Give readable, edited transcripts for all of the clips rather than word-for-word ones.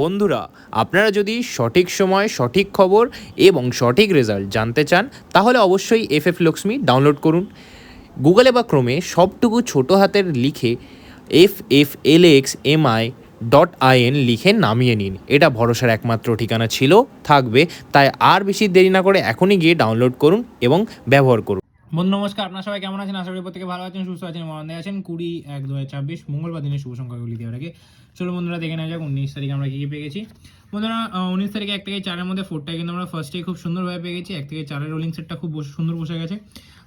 বন্ধুরা, আপনারা যদি সঠিক সময় সঠিক খবর এবং সঠিক রেজাল্ট জানতে চান তাহলে অবশ্যই এফএফ লক্ষ্মী ডাউনলোড করুন। গুগলে বা ক্রোমে সবটুকু ছোট হাতের লিখে FFLXMI.in লিখে নামিয়ে নিন। এটা ভরসার একমাত্র ঠিকানা ছিল, থাকবে। তাই আর বেশি দেরি না করে এখনই গিয়ে ডাউনলোড করুন এবং ব্যবহার করুন। বন্ধু নমস্কার, আপনার সবাই কেমন আছেন? আশা করি প্রত্যেকে ভালো আছেন, সুস্থ আছেন, মনে আছেন। 20/1/2024 মঙ্গলবার দিনের শুভ সংখ্যাগুলি দেওয়ার আগে চলো বন্ধুরা দেখে নেওয়া যাক 19 তারিখে আমরা কী কী পেয়ে গেছি। বন্ধুরা 19 তারিখে 1 থেকে 4-এর মধ্যে 4টাই কিন্তু আমরা ফার্স্টেই খুব সুন্দরভাবে পেয়ে গেছি। 1 থেকে 4-এর রোলিং সেটটা খুব সুন্দর বসে গেছে।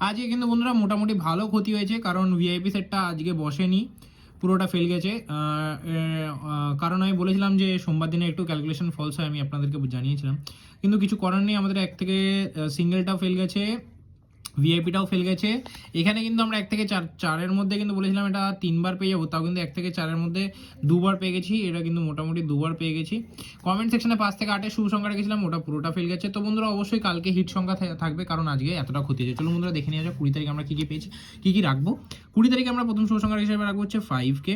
আজকে কিন্তু বন্ধুরা মোটামুটি ভালো ক্ষতি হয়েছে, কারণ ভিআইপি সেটটা আজকে বসেনি, পুরোটা ফেল গেছে। কারণ আমি বলেছিলাম যে সোমবার দিনে একটু ক্যালকুলেশন ফলস হয়, আমি আপনাদেরকে জানিয়েছিলাম, কিন্তু কিছু করার নেই। আমাদের 1 থেকে সিঙ্গেলটাও ফেল গেছে, ভিআইপিটাও ফেল গেছে। এখানে কিন্তু আমরা 1 থেকে 4-এর মধ্যে কিন্তু বলেছিলাম এটা 3বার পেয়ে যাবো, তাও কিন্তু 1 থেকে 4-এর মধ্যে 2বার পেয়ে গেছি। এটা কিন্তু মোটামুটি 2বার পেয়ে গেছি। কমেন্ট সেকশনে 5 থেকে 8-এর শুভ সংখ্যা রেখেছিলাম, ওটা পুরোটা ফেল গেছে। তো বন্ধুরা অবশ্যই কালকে হিট সংখ্যা থাকবে, কারণ আজকে এতটা ক্ষতি হয়েছে। চলো বন্ধুরা দেখে নেওয়া যাক 20 তারিখে আমরা কী কী পেয়েছি, কী কী রাখবো। 20 তারিখে আমরা প্রথম শুভ সংখ্যা হিসেবে রাখবো হচ্ছে 5কে,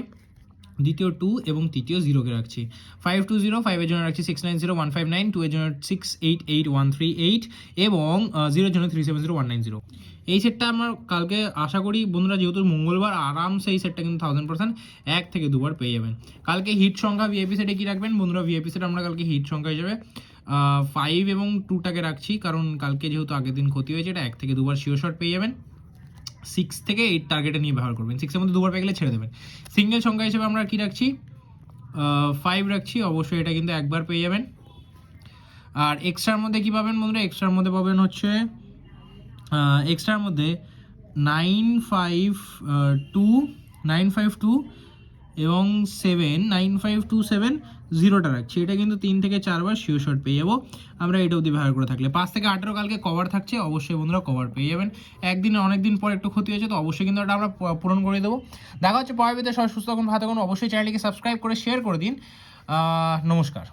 দ্বিতীয় 2 এবং তৃতীয় 0কে রাখছি। 520, 5-এর জন্য রাখছি 690159, 2-এর জন্য 688138 এবং 0-এর জন্য 370190। এই সেটটা আমার কালকে আশা করি বন্ধুরা, যেহেতু মঙ্গলবার, আরামসে এই সেটটা কিন্তু 1000% 1 থেকে 2বার পেয়ে যাবেন। কালকে হিট সংখ্যা ভিআইপি সেটে কী রাখবেন বন্ধুরা? ভিআইপি সেটে আমরা কালকে হিট সংখ্যা হিসেবে 5 এবং 2টাকে রাখছি, কারণ কালকে যেহেতু আগের দিন ক্ষতি হয়েছে, এটা 1 থেকে 2বার শিওর শট পেয়ে যাবেন। 6 থেকে 8 টার্গেটে নিয়ে ব্যবহার করবেন, 6-এর মধ্যে 2বার পেয়ে গেলে ছেড়ে দেবেন। সিঙ্গেল সংখ্যা হিসেবে আমরা কি রাখছি? 5 রাখছি, অবশ্যই এটা কিন্তু একবার পেয়ে যাবেন। আর এক্সট্রার মধ্যে কী পাবেন বন্ধুরা? এক্সট্রার মধ্যে পাবেন হচ্ছে এক্সট্রার মধ্যে 952 এবং 9527 0টা রাখছি। এটা কিন্তু 3 থেকে 4বার শিওর শট পেয়ে যাবো আমরা, এটা অবধি ব্যবহার করে থাকলে। 5 থেকে 8-এরও কালকে কভার থাকছে, অবশ্যই বন্ধুরা কভার পেয়ে যাবেন। একদিন অনেকদিন পর একটু ক্ষতি হয়েছে, তো অবশ্যই কিন্তু এটা আমরা পূরণ করে দেবো। দেখা হচ্ছে পরের ভিডিওতে। সবাই সুস্থ থাকুন, ভালো থাকুন। অবশ্যই চ্যানেলটিকে সাবস্ক্রাইব করে শেয়ার করে দিন। নমস্কার।